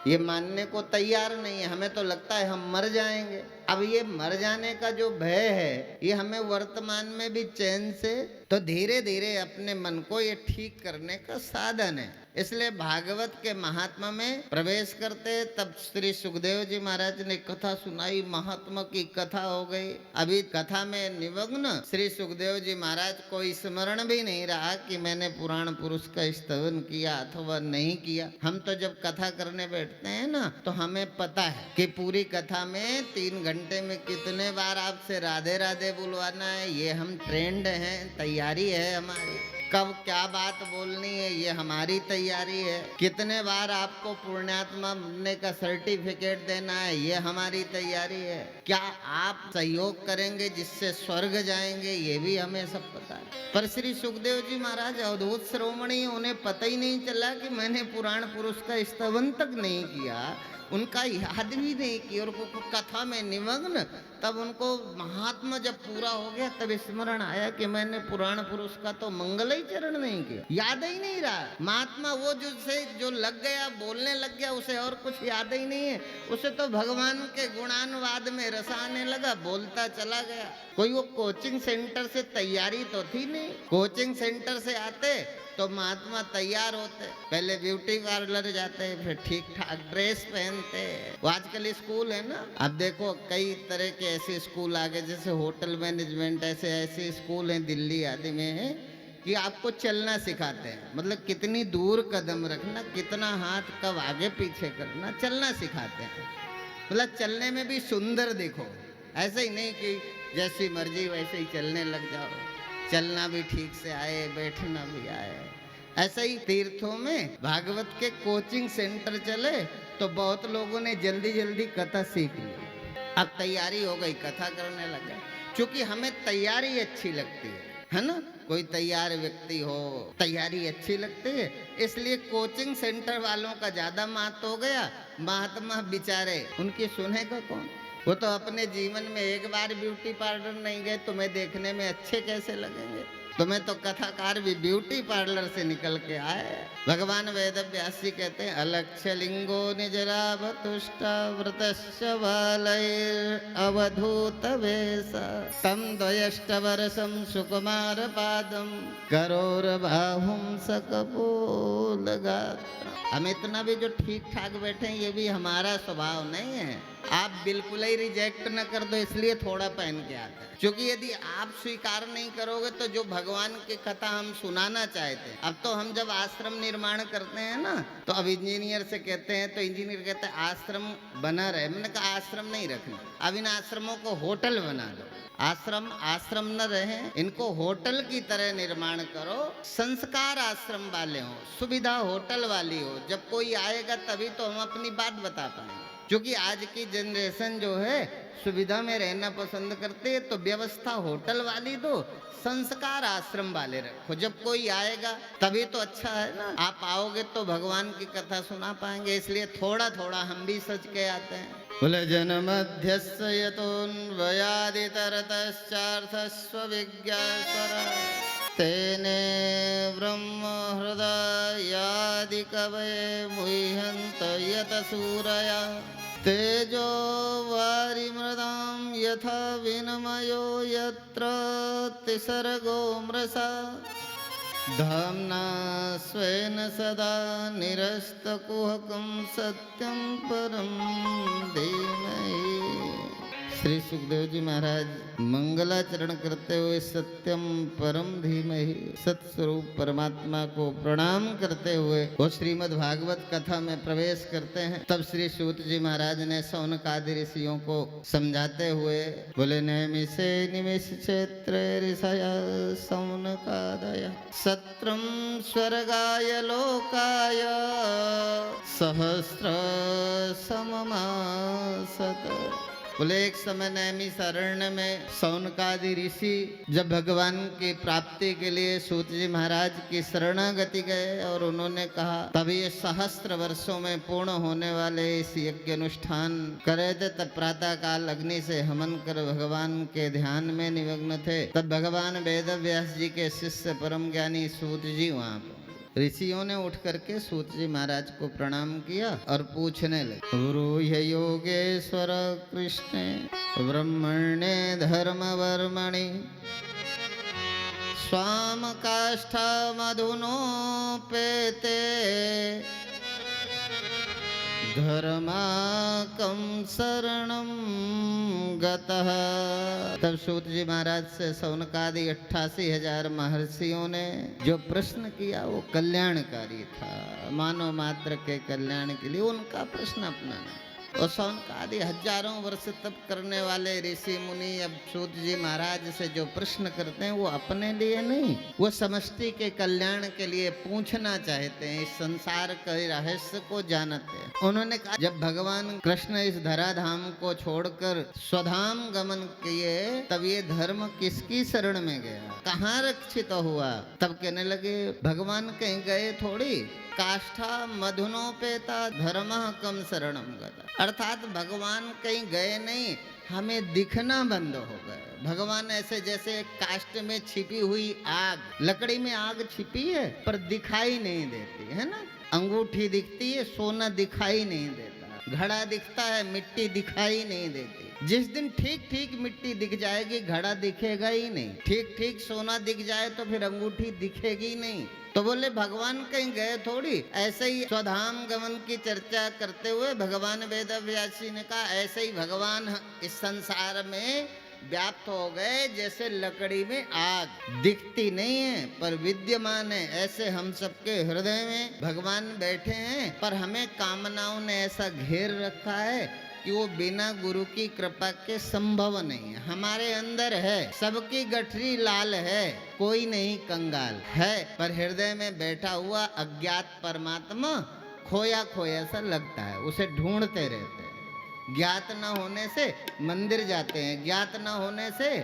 ये मानने को तैयार नहीं है। हमें तो लगता है हम मर जाएंगे। अब ये मर जाने का जो भय है, ये हमें वर्तमान में भी चैन से, तो धीरे धीरे अपने मन को ये ठीक करने का साधन है। इसलिए भागवत के महात्मा में प्रवेश करते तब श्री सुखदेव जी महाराज ने कथा सुनाई, महात्मा की कथा हो गई। अभी कथा में निमग्न श्री सुखदेव जी महाराज को स्मरण भी नहीं रहा कि मैंने पुराण पुरुष का स्तवन किया अथवा नहीं किया। हम तो जब कथा करने बैठते हैं ना, तो हमें पता है कि पूरी कथा में 3 घंटे में कितने बार आपसे राधे राधे बुलवाना है, ये हम ट्रेंड हैं, तैयारी है हमारी। कब क्या बात बोलनी है, ये हमारी तैयारी है। कितने बार आपको पुण्यात्मा बनने का सर्टिफिकेट देना है, ये हमारी तैयारी है। क्या आप सहयोग करेंगे जिससे स्वर्ग जाएंगे, ये भी हमें सब पता है। पर श्री सुखदेव जी महाराज अवधूत श्रोमणी, उन्हें पता ही नहीं चला कि मैंने पुराण पुरुष का स्तवन तक नहीं किया, उनका याद भी नहीं किया, और कथा में निमग्न। तब उनको महात्मा जब पूरा हो गया, तब स्मरण आया कि मैंने पुराण पुरुष का तो मंगल ही चरण नहीं किया, याद ही नहीं रहा। महात्मा वो जो लग गया, बोलने लग गया, उसे और कुछ याद ही नहीं है। उसे तो भगवान के गुणानुवाद में रस आने लगा, बोलता चला गया। कोई वो कोचिंग सेंटर से तैयारी तो थी नहीं। कोचिंग सेंटर से आते तो महात्मा तैयार होते, पहले ब्यूटी पार्लर जाते, फिर ठीक ठाक ड्रेस पहनते। वो आजकल स्कूल है ना, अब देखो कई तरह के ऐसे स्कूल आ गए, जैसे होटल मैनेजमेंट, ऐसे ऐसे स्कूल हैं दिल्ली आदि में है कि आपको चलना सिखाते हैं। मतलब कितनी दूर कदम रखना, कितना हाथ कब आगे पीछे करना, चलना सिखाते हैं। मतलब चलने में भी सुंदर दिखो, ऐसे ही नहीं कि जैसी मर्जी वैसे ही चलने लग जाओ, चलना भी ठीक से आए, बैठना भी आए। ऐसे ही तीर्थों में भागवत के कोचिंग सेंटर चले तो बहुत लोगों ने जल्दी जल्दी कथा सीख ली। अब तैयारी हो गई, कथा करने लगे। क्योंकि हमें तैयारी अच्छी लगती है ना, कोई तैयार व्यक्ति हो, तैयारी अच्छी लगती है। इसलिए कोचिंग सेंटर वालों का ज्यादा महत्व हो गया। महात्मा बेचारे, उनकी सुनेगा कौन? वो तो अपने जीवन में एक बार ब्यूटी पार्लर नहीं गए, तुम्हें देखने में अच्छे कैसे लगेंगे? तुम्हें तो कथाकार भी ब्यूटी पार्लर से निकल के आए। भगवान वेद व्यास जी कहते हैं, अलक्ष्य लिंगो निजराभ तुष्टा व्रतस्य बालैर अवधूत वेश तम द्वयष्ट वर्षम सुकुमार पादम करोर बाहुम सकपोल गात्र। हम इतना भी जो ठीक ठाक बैठे हैं, ये भी हमारा स्वभाव नहीं है। आप बिल्कुल ही रिजेक्ट न कर दो, इसलिए थोड़ा पहन के आता है। क्योंकि यदि आप स्वीकार नहीं करोगे तो जो भगवान की कथा हम सुनाना चाहते हैं, अब तो हम जब आश्रम निर्माण करते हैं ना, तो अब इंजीनियर से कहते हैं, तो इंजीनियर कहते हैं आश्रम बना रहे। मैंने कहा आश्रम नहीं रखना, अब इन आश्रमों को होटल बना दो। आश्रम न रहे, इनको होटल की तरह निर्माण करो। संस्कार आश्रम वाले हो, सुविधा होटल वाली हो। जब कोई आएगा तभी तो हम अपनी बात बता पाएंगे। क्योंकि आज की जनरेशन जो है सुविधा में रहना पसंद करते है, तो व्यवस्था होटल वाली दो, संस्कार आश्रम वाले रखो। जब कोई आएगा तभी तो अच्छा है ना। आप आओगे तो भगवान की कथा सुना पाएंगे। इसलिए थोड़ा थोड़ा हम भी सच के आते हैं। बोले जन्मध्यस्य यतोऽन्वयादितरतश्चार्थस्व विज्ञास्वर तेने ब्रह्म हृदयादि कवये मुह्यन्त यत सूरया तेजो वारिमृदां यथा विनिमयो यत्र तिसर्गो मृषा धाम्ना स्वेन सदा निरस्तकुहकं सत्यं परं धीमहि। श्री सुखदेव जी महाराज मंगलाचरण करते हुए सत्यम परम धीमहि सत्स्वरूप परमात्मा को प्रणाम करते हुए वो श्रीमद् भागवत कथा में प्रवेश करते हैं। तब श्री सूत जी महाराज ने शौनकादि ऋषियों को समझाते हुए बोले, नैमिषे निमिष क्षेत्र ऋषया शौनकादय सत्रम स्वर्गाय लोकाय सहस्र सममासत। बोले एक समय नैमिषारण्य में शौनकादि ऋषि जब भगवान की प्राप्ति के लिए सूत जी महाराज की शरणागति गए और उन्होंने कहा, तब ये सहस्त्र वर्षों में पूर्ण होने वाले इस यज्ञ अनुष्ठान करे थे। तब प्रातः काल अग्नि से हवन कर भगवान के ध्यान में निमग्न थे। तब भगवान वेद व्यास जी के शिष्य परम ज्ञानी सूत जी वहाँ ऋषियों ने उठ करके सूत जी महाराज को प्रणाम किया और पूछने लगे, ब्रूहि योगेश्वर कृष्णे ब्रह्मण्ये धर्मवर्मणि स्वाम काष्ठा मधुनोपेते धर्माकं शरणं गतः। तब सूत जी महाराज से सौनकादि 88,000 महर्षियों ने जो प्रश्न किया वो कल्याणकारी था, मानव मात्र के कल्याण के लिए उनका प्रश्न अपनाना। और सौनकादि हजारों वर्ष तप करने वाले ऋषि मुनि अब सूत जी महाराज से जो प्रश्न करते हैं वो अपने लिए नहीं, वो समष्टि के कल्याण के लिए पूछना चाहते हैं, इस संसार के रहस्य को जानते हैं। उन्होंने कहा, जब भगवान कृष्ण इस धराधाम को छोड़कर स्वधाम गमन किए तब ये धर्म किसकी शरण में गया, कहाँ रक्षित हुआ? तब कहने लगे, भगवान कहीं गए थोड़ी, काष्ठा मधुनोपेता धर्म कम शरणम गता। अर्थात भगवान कहीं गए नहीं, हमें दिखना बंद हो गए। भगवान ऐसे जैसे काष्ठ में छिपी हुई आग, लकड़ी में आग छिपी है पर दिखाई नहीं देती है ना। अंगूठी दिखती है, सोना दिखाई नहीं देता। घड़ा दिखता है, मिट्टी दिखाई नहीं देती। जिस दिन ठीक ठीक मिट्टी दिख जाएगी, घड़ा दिखेगा ही नहीं। ठीक ठीक सोना दिख जाए तो फिर अंगूठी दिखेगी नहीं। तो बोले भगवान कहीं गए थोड़ी। ऐसे ही स्वधाम गमन की चर्चा करते हुए भगवान वेद व्यास जी ने कहा, ऐसे ही भगवान इस संसार में व्याप्त हो गए जैसे लकड़ी में आग दिखती नहीं है पर विद्यमान है। ऐसे हम सबके हृदय में भगवान बैठे हैं, पर हमें कामनाओं ने ऐसा घेर रखा है कि वो बिना गुरु की कृपा के संभव नहीं है। हमारे अंदर है, सबकी गठरी लाल है, कोई नहीं कंगाल है, पर हृदय में बैठा हुआ अज्ञात परमात्मा खोया खोया सा लगता है, उसे ढूंढते रहते हैं। ज्ञात न होने से मंदिर जाते हैं, ज्ञात न होने से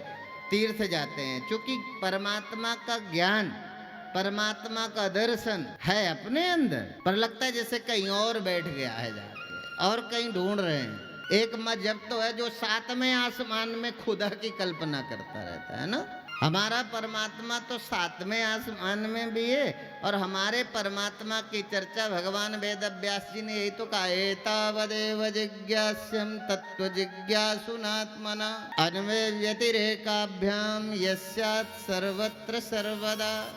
तीर्थ जाते हैं। क्योंकि परमात्मा का ज्ञान, परमात्मा का दर्शन है अपने अंदर, पर लगता है जैसे कहीं और बैठ गया है जाके, और कहीं ढूंढ रहे हैं। एक मजहब तो है जो 7वें आसमान में खुदा की कल्पना करता रहता है ना। हमारा परमात्मा तो 7वें आसमान में भी है, और हमारे परमात्मा की चर्चा भगवान वेद व्यास जी ने यही तो कहा, एतावदेव जिज्ञास्यं तत्व जिज्ञासुनात्मना अन्वयतिरेकाभ्याम यस्यात् सर्वत्र सर्वदा।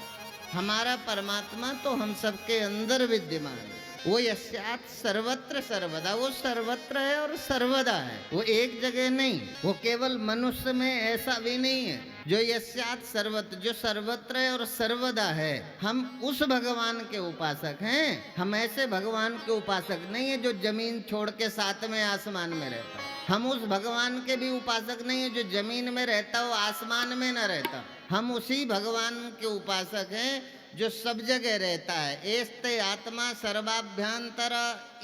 हमारा परमात्मा तो हम सबके अंदर विद्यमान है, वो यस्यात् सर्वत्र सर्वदा, वो सर्वत्र है और सर्वदा है, वो एक जगह नहीं। वो केवल मनुष्य में ऐसा भी नहीं है जो यस्यात् सर्वत्र, जो सर्वत्र है और सर्वदा है। हम उस भगवान के उपासक हैं, हम ऐसे भगवान के उपासक नहीं है जो जमीन छोड़ के 7वें आसमान में रहता है। हम उस भगवान के भी उपासक नहीं है जो जमीन में रहता हो आसमान में न रहता। हम उसी भगवान के उपासक हैं जो सब जगह रहता है। एस्ते आत्मा सर्वाभ्यंतर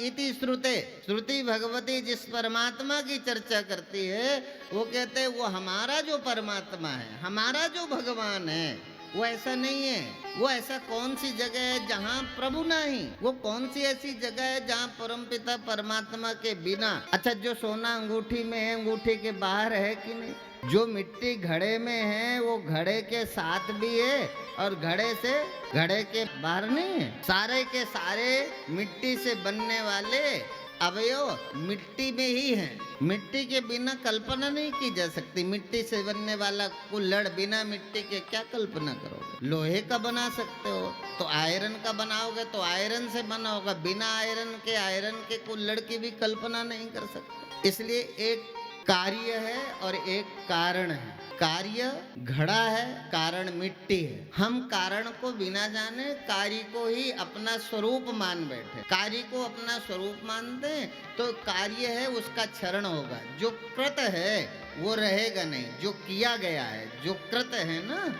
इति श्रुते, श्रुति भगवती जिस परमात्मा की चर्चा करती है वो कहते हैं वो हमारा जो परमात्मा है, हमारा जो भगवान है वो ऐसा नहीं है। वो ऐसा कौन सी जगह है जहाँ प्रभु नहीं? वो कौन सी ऐसी जगह है जहाँ परमपिता परमात्मा के बिना? अच्छा, जो सोना अंगूठी में है अंगूठी के बाहर है कि नहीं? जो मिट्टी घड़े में है वो घड़े के साथ भी है और घड़े से घड़े के बाहर नहीं है। सारे के सारे मिट्टी से बनने वाले अवयव मिट्टी में ही है। मिट्टी के बिना कल्पना नहीं की जा सकती। मिट्टी से बनने वाला कुल्हड़ बिना मिट्टी के क्या कल्पना करोगे? लोहे का बना सकते हो तो आयरन का बनाओगे तो आयरन से बना होगा, बिना आयरन के कुल्हड़ की भी कल्पना नहीं कर सकते। इसलिए एक कार्य है और एक कारण है। कार्य घड़ा है, कारण मिट्टी है। हम कारण को बिना जाने कार्य को ही अपना स्वरूप मान बैठे। कार्य को अपना स्वरूप मानते हैं तो कार्य है उसका क्षरण होगा। जो कृत है वो रहेगा नहीं, जो किया गया है, जो कृत है ना।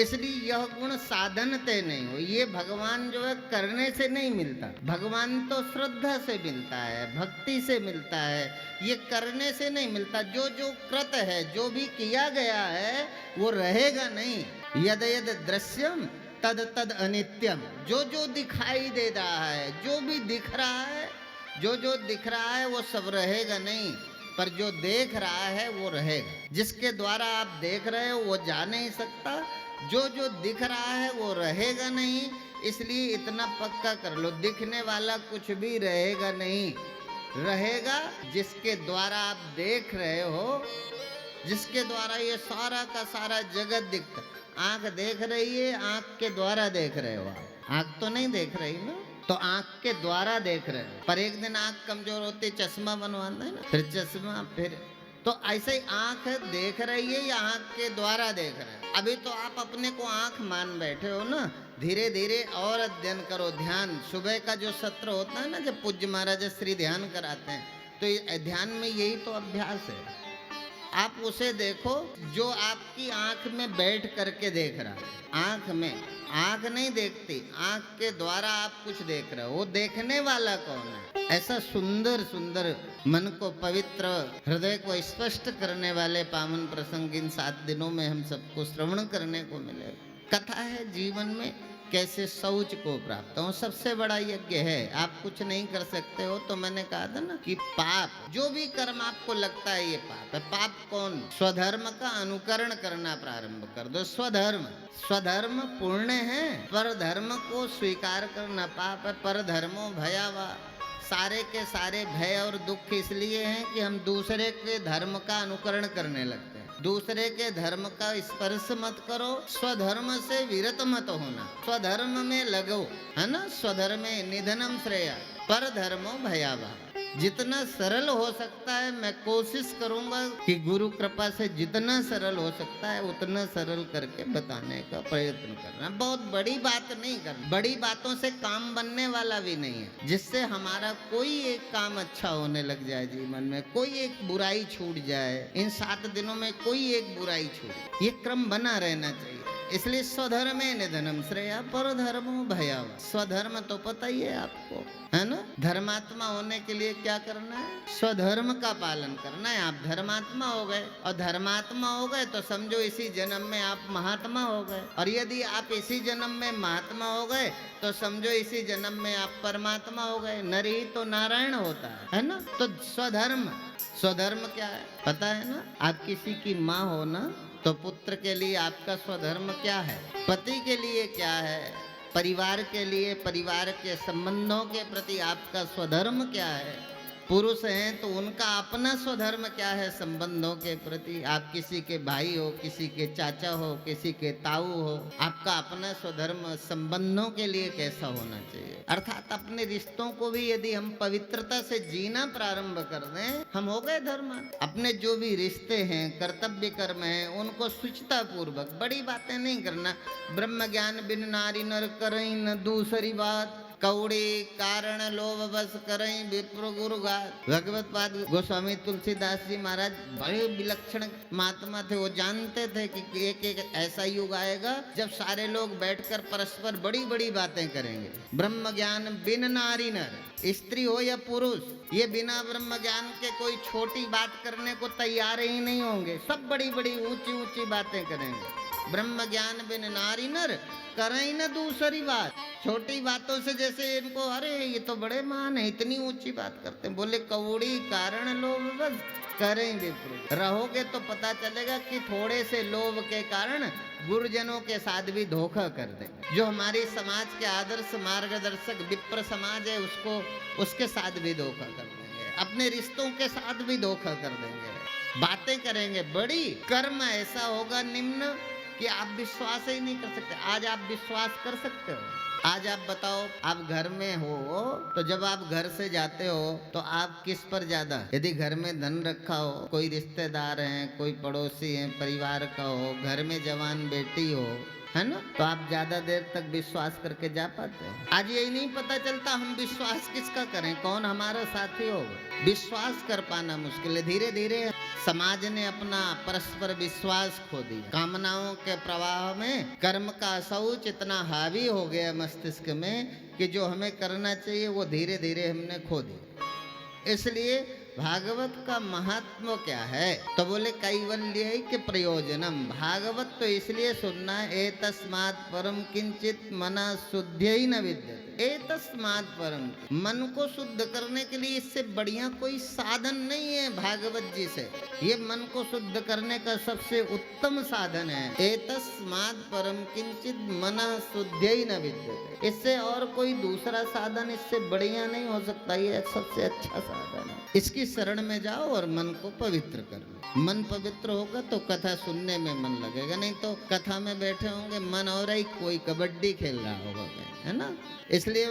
इसलिए यह गुण साधन ते नहीं हो। ये भगवान जो है करने से नहीं मिलता, भगवान तो श्रद्धा से मिलता है, भक्ति से मिलता है। ये करने से नहीं मिलता। जो जो कृत है, जो भी किया गया है वो रहेगा नहीं। यद यद दृश्यम तद तद अनित्यम। जो जो दिखाई दे रहा है, जो भी दिख रहा है, जो जो दिख रहा है वो सब रहेगा नहीं, पर जो देख रहा है वो रहेगा। जिसके द्वारा आप देख रहे हो वो जा नहीं सकता। जो जो दिख रहा है वो रहेगा नहीं। इसलिए इतना पक्का कर लो, दिखने वाला कुछ भी रहेगा नहीं, रहेगा जिसके द्वारा आप देख रहे हो, जिसके द्वारा ये सारा का सारा जगत दिखता। आंख देख रही है, आंख के द्वारा देख रहे हो आप, आंख तो नहीं देख रही ना, तो आंख के द्वारा देख रहे हो। पर एक दिन आंख कमजोर होती, चश्मा बनवाना है ना, फिर चश्मा, फिर तो ऐसे ही आंख देख रही है या आंख के द्वारा देख रहे हैं। अभी तो आप अपने को आंख मान बैठे हो ना, धीरे धीरे और अध्ययन करो। ध्यान सुबह का जो सत्र होता है ना, जब पूज्य महाराज श्री ध्यान कराते हैं, तो ध्यान में यही तो अभ्यास है। आप उसे देखो जो आपकी आंख में बैठ करके देख रहा है। आंख में, आंख नहीं देखती, आंख के द्वारा आप कुछ देख रहे हो। वो देखने वाला कौन है? ऐसा सुंदर सुंदर मन को पवित्र, हृदय को स्पष्ट करने वाले पावन प्रसंग इन 7 दिनों में हम सबको श्रवण करने को मिले। कथा है जीवन में कैसे शौच को प्राप्त हो, सबसे बड़ा यज्ञ है। आप कुछ नहीं कर सकते हो, तो मैंने कहा था ना कि पाप, जो भी कर्म आपको लगता है ये पाप है। पाप कौन? स्वधर्म का अनुकरण करना प्रारंभ कर दो। स्वधर्म, स्वधर्म पुण्य है, पर धर्म को स्वीकार करना पाप है। पर धर्मो भयावह, सारे के सारे भय और दुख इसलिए हैं कि हम दूसरे के धर्म का अनुकरण करने लगते हैं। दूसरे के धर्म का स्पर्श मत करो, स्वधर्म से विरत मत होना, स्वधर्म में लगो, है ना। स्वधर्मे निधनम श्रेया, पर धर्मो भयावह। जितना सरल हो सकता है मैं कोशिश करूंगा कि गुरु कृपा से जितना सरल हो सकता है उतना सरल करके बताने का प्रयत्न करना। बहुत बड़ी बात नहीं करना, बड़ी बातों से काम बनने वाला भी नहीं है, जिससे हमारा कोई एक काम अच्छा होने लग जाए जीवन में, कोई एक बुराई छूट जाए। इन 7 दिनों में कोई एक बुराई छूट, ये क्रम बना रहना चाहिए। इसलिए स्वधर्मे निधनम श्रेया, पर धर्मो भयावह। स्वधर्म तो पता ही है आपको, है ना। धर्मात्मा होने के लिए क्या करना है? स्वधर्म का पालन करना है। आप धर्मात्मा हो गए, और धर्मात्मा हो गए तो समझो इसी जन्म में आप महात्मा हो गए, और यदि आप इसी जन्म में महात्मा हो गए तो समझो इसी जन्म में आप परमात्मा हो गए। नर ही तो नारायण होता है ना। तो स्वधर्म, स्वधर्म क्या है पता है ना। आप किसी की माँ हो ना, तो पुत्र के लिए आपका स्वधर्म क्या है, पति के लिए क्या है, परिवार के लिए, परिवार के संबंधों के प्रति आपका स्वधर्म क्या है। पुरुष हैं तो उनका अपना स्वधर्म क्या है संबंधों के प्रति। आप किसी के भाई हो, किसी के चाचा हो, किसी के ताऊ हो, आपका अपना स्वधर्म संबंधों के लिए कैसा होना चाहिए। अर्थात अपने रिश्तों को भी यदि हम पवित्रता से जीना प्रारंभ कर दें, हम हो गए धर्म। अपने जो भी रिश्ते हैं, कर्तव्य कर्म हैं, उनको शुचिता पूर्वक, बड़ी बातें नहीं करना। ब्रह्म ज्ञान बिन नारी नर करई न दूसरी बात, कौड़ी कारण लोभ बस करई विप्र गुरु गात। भगवत पाद गोस्वामी तुलसीदास जी महाराज बड़े विलक्षण महात्मा थे। वो जानते थे कि एक ऐसा युग आएगा जब सारे लोग बैठकर परस्पर बड़ी बड़ी बातें करेंगे। ब्रह्म ज्ञान बिन नारी नर, स्त्री हो या पुरुष, ये बिना ब्रह्म ज्ञान के कोई छोटी बात करने को तैयार ही नहीं होंगे। सब बड़ी बड़ी ऊंची ऊंची बातें करेंगे। ब्रह्म ज्ञान बिन नारी नर करें न दूसरी बात। छोटी बातों से जैसे इनको, अरे ये तो बड़े महान है, इतनी ऊंची बात करते हैं। बोले कौड़ी कारण लोभ बस करें विप्र। रहोगे तो पता चलेगा कि थोड़े से लोभ के कारण गुरुजनों के साथ भी धोखा कर दे। जो हमारी समाज के आदर्श मार्गदर्शक विप्र समाज है, उसको, उसके साथ भी धोखा कर देंगे, अपने रिश्तों के साथ भी धोखा कर देंगे। बातें करेंगे बड़ी, कर्म ऐसा होगा निम्न कि आप विश्वास ही नहीं कर सकते। आज आप विश्वास कर सकते हो? आज आप बताओ, आप घर में हो तो जब आप घर से जाते हो तो आप किस पर ज्यादा, यदि घर में धन रखा हो, कोई रिश्तेदार हैं, कोई पड़ोसी हैं, परिवार का हो, घर में जवान बेटी हो, है ना, तो आप ज्यादा देर तक विश्वास करके जा पाते हो। आज यही नहीं पता चलता हम विश्वास किसका करें, कौन हमारा साथी होगा। विश्वास कर पाना मुश्किल है। धीरे धीरे समाज ने अपना परस्पर विश्वास खो दिया। कामनाओं के प्रवाह में कर्म का शौच इतना हावी हो गया मस्तिष्क में कि जो हमें करना चाहिए वो धीरे धीरे हमने खो दिया। इसलिए भागवत का महात्मा क्या है, तो बोले कैवल्य के प्रयोजनम। भागवत तो इसलिए सुनना है, ए तस्मात् परम किंचित मना शुद्ध ही न विद्यते। एतस्मात् परम, मन को शुद्ध करने के लिए इससे बढ़िया कोई साधन नहीं है भागवत जी से। ये मन को शुद्ध करने का सबसे उत्तम साधन है। एतस्मात् परम किंचित मनः शुद्ध्यै न विद्यते, इससे और कोई दूसरा साधन इससे बढ़िया नहीं हो सकता। ये सबसे अच्छा साधन है। इसकी शरण में जाओ और मन को पवित्र कर लो। मन पवित्र होगा तो कथा सुनने में मन लगेगा, नहीं तो कथा में बैठे होंगे मन और ही कोई कबड्डी खेल रहा होगा, है ना। इसलिए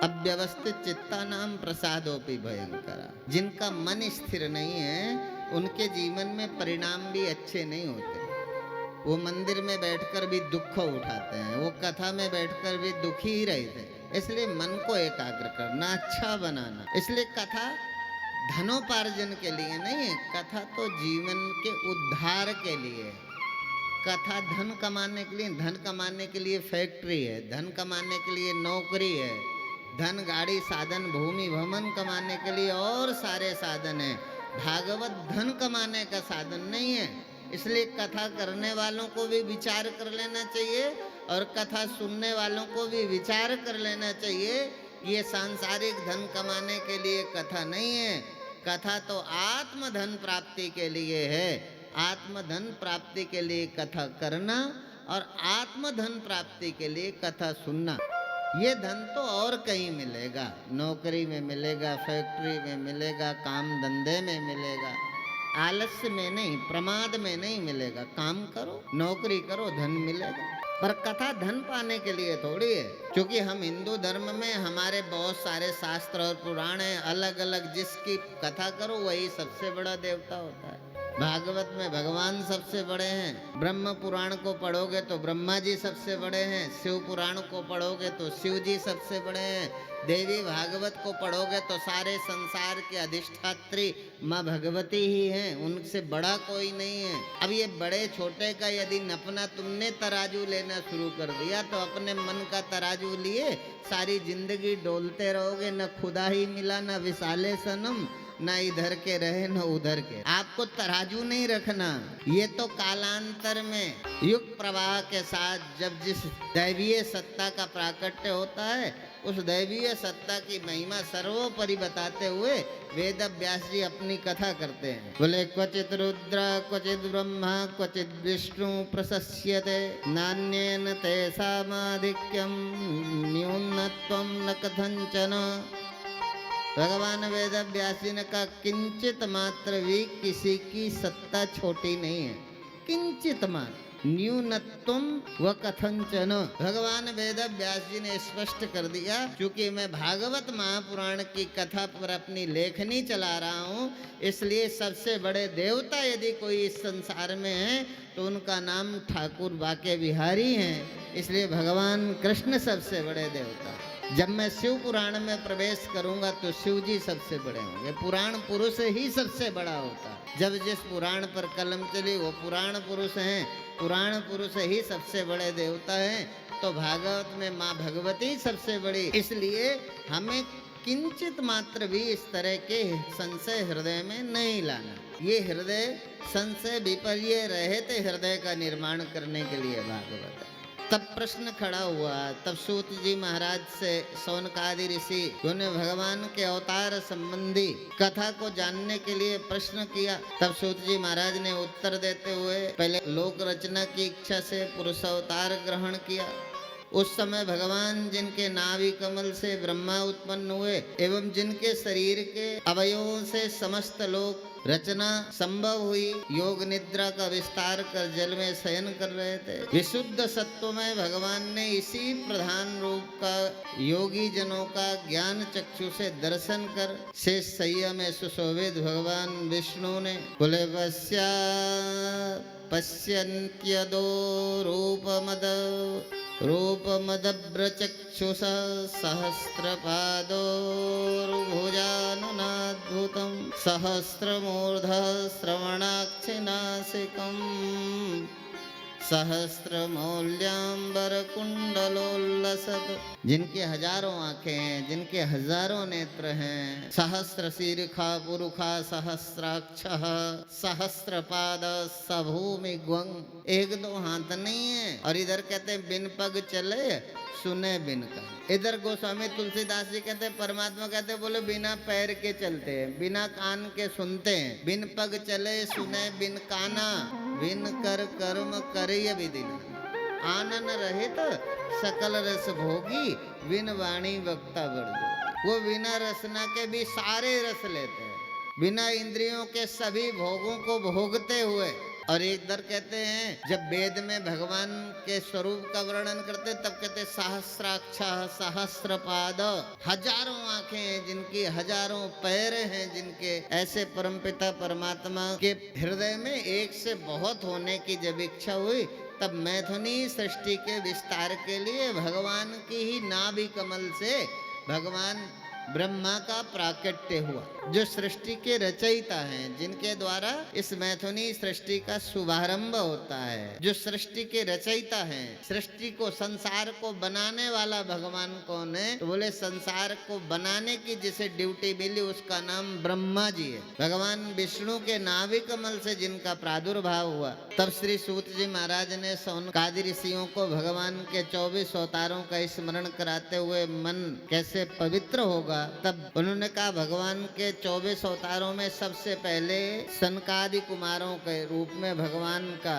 अव्यवस्थित चित्ता नाम प्रसादोपि भयंकरा, जिनका मन स्थिर नहीं है उनके जीवन में परिणाम भी अच्छे नहीं होते। वो मंदिर में बैठकर भी दुख उठाते हैं, वो कथा में बैठकर भी दुखी ही रहते हैं। इसलिए मन को एकाग्र करना, अच्छा बनाना। इसलिए कथा धनोपार्जन के लिए नहीं है, कथा तो जीवन के उद्धार के लिए है। कथा धन कमाने के लिए, धन कमाने के लिए फैक्ट्री है, धन कमाने के लिए नौकरी है, धन गाड़ी साधन भूमि भवन कमाने के लिए और सारे साधन हैं। भागवत धन कमाने का साधन नहीं है। इसलिए कथा करने वालों को भी विचार कर लेना चाहिए और कथा सुनने वालों को भी विचार कर लेना चाहिए। ये सांसारिक धन कमाने के लिए कथा नहीं है, कथा तो आत्मधन प्राप्ति के लिए है। आत्मधन प्राप्ति के लिए कथा करना और आत्मधन प्राप्ति के लिए कथा सुनना। ये धन तो और कहीं मिलेगा, नौकरी में मिलेगा, फैक्ट्री में मिलेगा, काम धंधे में मिलेगा, आलस्य में नहीं, प्रमाद में नहीं मिलेगा। काम करो, नौकरी करो, धन मिलेगा। पर कथा धन पाने के लिए थोड़ी है। क्योंकि हम हिंदू धर्म में हमारे बहुत सारे शास्त्र और पुराण हैं, अलग अलग, जिसकी कथा करो वही सबसे बड़ा देवता होता है। भागवत में भगवान सबसे बड़े हैं, ब्रह्म पुराण को पढ़ोगे तो ब्रह्मा जी सबसे बड़े हैं, शिव पुराण को पढ़ोगे तो शिव जी सबसे बड़े हैं, देवी भागवत को पढ़ोगे तो सारे संसार के अधिष्ठात्री माँ भगवती ही हैं, उनसे बड़ा कोई नहीं है। अब ये बड़े छोटे का यदि अपना तुमने तराजू लेना शुरू कर दिया तो अपने मन का तराजू लिए सारी जिंदगी डोलते रहोगे, न खुदा ही मिला, न विशाले सनम, ना इधर के रहे न उधर के। आपको तराजू नहीं रखना। ये तो कालांतर में युग प्रवाह के साथ जब जिस दैवीय सत्ता का प्राकट्य होता है, उस दैवीय सत्ता की महिमा सर्वोपरि बताते हुए वेद व्यास जी अपनी कथा करते हैं। बोले क्वचित रुद्र क्वचित ब्रह्मा क्वचित विष्णु प्रशस्यते, नान्येन तेषामाधिक्यम न्यूनत्वम न कथंचन। भगवान वेद व्यास जी ने कहा किंचित मात्र भी किसी की सत्ता छोटी नहीं है, किंचित मात्र, न्यूनत्वम व कथंचन। भगवान वेद व्यास जी ने स्पष्ट कर दिया, क्योंकि मैं भागवत महापुराण की कथा पर अपनी लेखनी चला रहा हूँ, इसलिए सबसे बड़े देवता यदि कोई इस संसार में है तो उनका नाम ठाकुर बाके बिहारी हैं। इसलिए भगवान कृष्ण सबसे बड़े देवता। जब मैं शिव पुराण में प्रवेश करूंगा तो शिव जी सबसे बड़े होंगे। पुराण पुरुष ही सबसे बड़ा होता है। जब जिस पुराण पर कलम चली वो पुराण पुरुष हैं, पुराण पुरुष ही सबसे बड़े देवता हैं। तो भागवत में माँ भगवती सबसे बड़ी। इसलिए हमें किंचित मात्र भी इस तरह के संशय हृदय में नहीं लाना। ये हृदय संशय विपर्य रहित हृदय का निर्माण करने के लिए भागवत है। तब प्रश्न खड़ा हुआ, तब सूत जी महाराज से शौनकादि ऋषि उन्होंने भगवान के अवतार संबंधी कथा को जानने के लिए प्रश्न किया। तब सूत जी महाराज ने उत्तर देते हुए पहले लोक रचना की इच्छा से पुरुष अवतार ग्रहण किया। उस समय भगवान जिनके नाभि कमल से ब्रह्मा उत्पन्न हुए एवं जिनके शरीर के अवयवों से समस्त लोक रचना संभव हुई, योग निद्रा का विस्तार कर जल में शयन कर रहे थे। विशुद्ध सत्व में भगवान ने इसी प्रधान रूप का योगी जनों का ज्ञान चक्षु से दर्शन कर शेष शय्या में सुशोभित भगवान विष्णु ने बोले पश्यन्त्यदो रूपमदभ्रचक्षुषा सहस्रपादोर्भुजाननाद्भुतं सहस्रमूर्धः श्रवणाक्षिनासिकम् सहस्रमौल्यांबरकुण्डलोल्लसत्। जिनके हजारों आंखें हैं, जिनके हजारों नेत्र हैं, सहस्र शीर्षा पुरुषा सहस्राक्षः सहस्रपाद सभूमि ग्वं। एक दो हाथ नहीं है। और इधर कहते हैं बिन पग चले सुने बिन कान। इधर गोस्वामी तुलसीदास जी कहते हैं, परमात्मा कहते हैं, बोले बिना पैर के चलते हैं, बिना कान के सुनते हैं, बिन पग चले सुने बिन काना, बिन कर कर्म करिय विदिना। आनन रहित सकल रस भोगी, बिन वाणी वक्ता वर्जो। वो बिना रसना के भी सारे रस लेते हैं, बिना इंद्रियों के सभी भोगों को भोगते हुए। और इधर कहते हैं, जब वेद में भगवान के स्वरूप का वर्णन करते तब कहते सहस्राक्षा सहस्रपाद, हजारों आंखें हैं जिनकी, हजारों पैर हैं जिनके। ऐसे परमपिता परमात्मा के हृदय में एक से बहुत होने की जब इच्छा हुई, तब मैथुनी सृष्टि के विस्तार के लिए भगवान की ही नाभि कमल से भगवान ब्रह्मा का प्राकट्य हुआ, जो सृष्टि के रचयिता हैं, जिनके द्वारा इस मैथुनी सृष्टि का शुभारंभ होता है। जो सृष्टि के रचयिता हैं, सृष्टि को, संसार को बनाने वाला भगवान कौन है? तो बोले संसार को बनाने की जिसे ड्यूटी मिली उसका नाम ब्रह्मा जी है। भगवान विष्णु के नाभि कमल से जिनका प्रादुर्भाव हुआ, तब श्री सूत जी महाराज ने सौनकादि ऋषियों को भगवान के 24 अवतारों का स्मरण कराते हुए मन कैसे पवित्र होगा, तब उन्होंने कहा भगवान के 24 अवतारों में सबसे पहले सनकादि कुमारों के रूप में भगवान का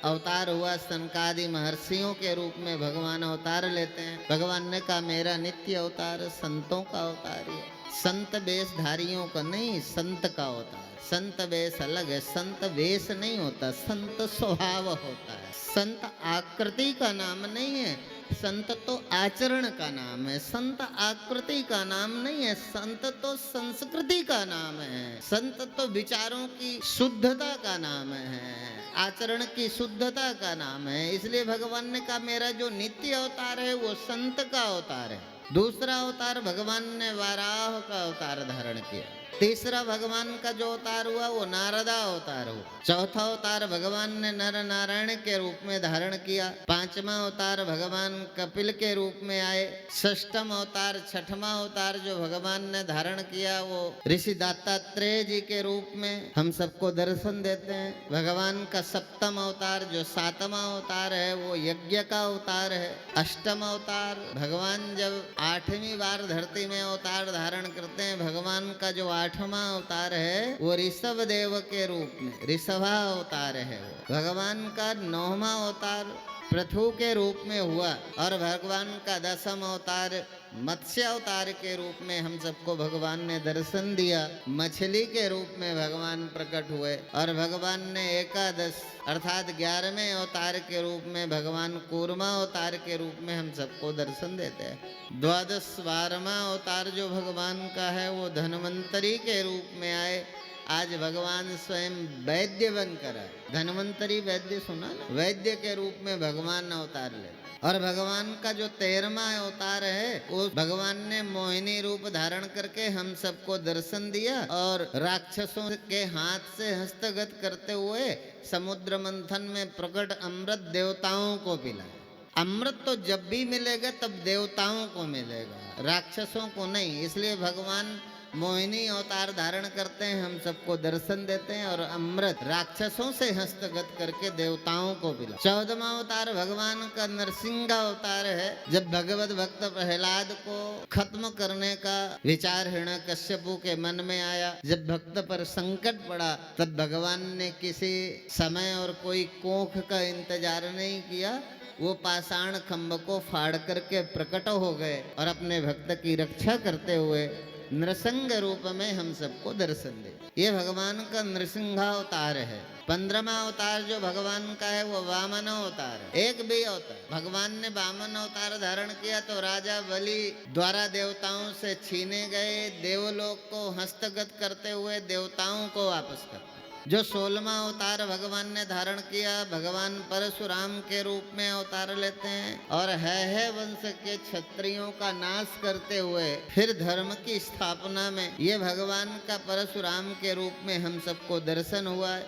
अवतार हुआ। सनकादि महर्षियों के रूप में भगवान अवतार लेते हैं। भगवान ने कहा मेरा नित्य अवतार संतों का अवतार है, संत वेशधारियों का नहीं, संत का अवतार। संत वेश अलग है, संत वेश नहीं होता, संत स्वभाव होता है। संत आकृति का नाम नहीं है, संत तो आचरण का नाम है। संत आकृति का नाम नहीं है, संत तो संस्कृति का नाम है। संत तो विचारों की शुद्धता का नाम है, आचरण की शुद्धता का नाम है। इसलिए भगवान ने कहा मेरा जो नित्य अवतार है वो संत का अवतार है। दूसरा अवतार भगवान ने वाराह का अवतार धारण किया। तीसरा भगवान का जो अवतार हुआ वो नारदा अवतार हुआ। चौथा अवतार भगवान ने नर नारायण के रूप में धारण किया। पांचवा अवतार भगवान कपिल के रूप में आए। षष्ठम अवतार, छठवां अवतार जो भगवान ने धारण किया वो ऋषि दत्तात्रेय जी के रूप में हम सबको दर्शन देते हैं। भगवान का सप्तम अवतार जो 7वां अवतार है वो यज्ञ का अवतार है। अष्टम अवतार भगवान जब 8वीं बार धरती में अवतार धारण करते हैं, भगवान का जो 8वां अवतार है वो ऋषभ देव के रूप में ऋषभा अवतार है। वो भगवान का 9वां अवतार पृथु के रूप में हुआ और भगवान का 10वां अवतार मत्स्य अवतार के रूप में हम सबको भगवान ने दर्शन दिया। मछली के रूप में भगवान प्रकट हुए और भगवान ने एकादश अर्थात 11वें अवतार के रूप में भगवान कूर्मा अवतार के रूप में हम सबको दर्शन देते हैं। 12वां अवतार जो भगवान का है वो धन्वंतरी के रूप में आए। आज भगवान स्वयं वैद्य बनकर आए। धन्वंतरी वैद्य सुना ना, वैद्य के रूप में भगवान अवतार ले। और भगवान का जो 13वां अवतार है वो भगवान ने मोहिनी रूप धारण करके हम सबको दर्शन दिया और राक्षसों के हाथ से हस्तगत करते हुए समुद्र मंथन में प्रकट अमृत देवताओं को पिलाया। अमृत तो जब भी मिलेगा तब देवताओं को मिलेगा, राक्षसों को नहीं। इसलिए भगवान मोहिनी अवतार धारण करते हैं, हम सबको दर्शन देते हैं और अमृत राक्षसों से हस्तगत करके देवताओं को पिला। 14वां अवतार भगवान का नरसिंह अवतार है। जब भगवत भक्त प्रहलाद को खत्म करने का विचार हिरण्यकश्यपु के मन में आया, जब भक्त पर संकट पड़ा, तब भगवान ने किसी समय और कोई कोख का इंतजार नहीं किया, वो पाषाण खंभ को फाड़ करके प्रकट हो गए और अपने भक्त की रक्षा करते हुए नृसिंह रूप में हम सबको दर्शन दे। ये भगवान का नृसिंहावतार है। 15वां अवतार जो भगवान का है वो वामन अवतार है। एक भी अवतार भगवान ने वामन अवतार धारण किया तो राजा बलि द्वारा देवताओं से छीने गए देवलोक को हस्तगत करते हुए देवताओं को वापस कर। जो 16वां अवतार भगवान ने धारण किया, भगवान परशुराम के रूप में अवतार लेते हैं और है वंश के क्षत्रियों का नाश करते हुए फिर धर्म की स्थापना में ये भगवान का परशुराम के रूप में हम सबको दर्शन हुआ है।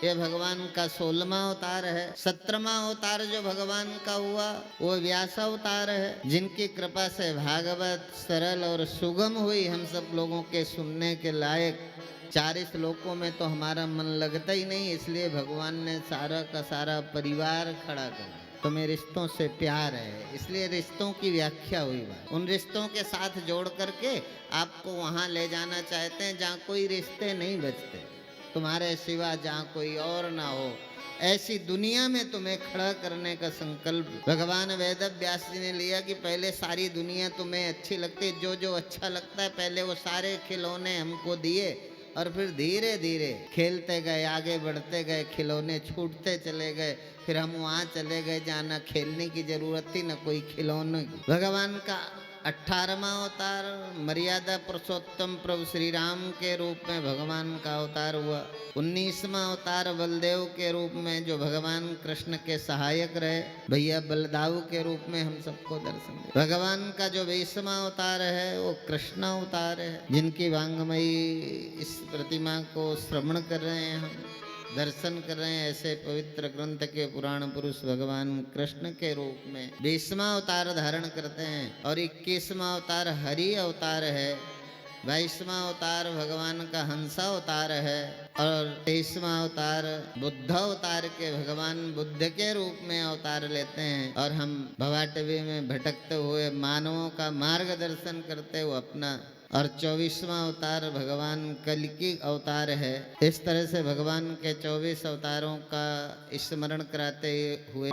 ये भगवान का 16वां अवतार है। 17वां अवतार जो भगवान का हुआ वो व्यास अवतार है, जिनकी कृपा से भागवत सरल और सुगम हुई, हम सब लोगों के सुनने के लायक। 4 श्लोकों में तो हमारा मन लगता ही नहीं, इसलिए भगवान ने सारा का सारा परिवार खड़ा कर तुम्हें रिश्तों से प्यार है, इसलिए रिश्तों की व्याख्या हुई बात। उन रिश्तों के साथ जोड़ करके आपको वहाँ ले जाना चाहते हैं जहाँ कोई रिश्ते नहीं बचते, तुम्हारे सिवा जहाँ कोई और ना हो, ऐसी दुनिया में तुम्हें खड़ा करने का संकल्प भगवान वेद व्यास जी ने लिया कि पहले सारी दुनिया तुम्हें अच्छी लगती, जो जो अच्छा लगता है पहले वो सारे खिलौने हमको दिए, और फिर धीरे धीरे खेलते गए, आगे बढ़ते गए, खिलौने छूटते चले गए, फिर हम वहाँ चले गए जहाँ न खेलने की जरूरत थी न कोई खिलौने की। भगवान का 18वां अवतार मर्यादा पुरुषोत्तम प्रभु श्री राम के रूप में भगवान का अवतार हुआ। 19वां अवतार बलदेव के रूप में जो भगवान कृष्ण के सहायक रहे, भैया बलदाऊ के रूप में हम सबको दर्शन दे। भगवान का जो 20वां अवतार है वो कृष्ण अवतार है, जिनकी वांगमयी इस प्रतिमा को श्रवण कर रहे हैं, हम दर्शन कर रहे हैं। ऐसे पवित्र ग्रंथ के पुराण पुरुष भगवान कृष्ण के रूप में 20वां अवतार धारण करते हैं, और 21वां अवतार हरि अवतार है, 22वां अवतार भगवान का हंसा अवतार है, और 23वां अवतार बुद्ध अवतार के भगवान बुद्ध के रूप में अवतार लेते हैं, और हम भवाटवी में भटकते हुए मानवों का मार्गदर्शन करते हुए अपना, और 24वां अवतार भगवान कल्कि अवतार है। इस तरह से भगवान के 24 अवतारों का स्मरण कराते हुए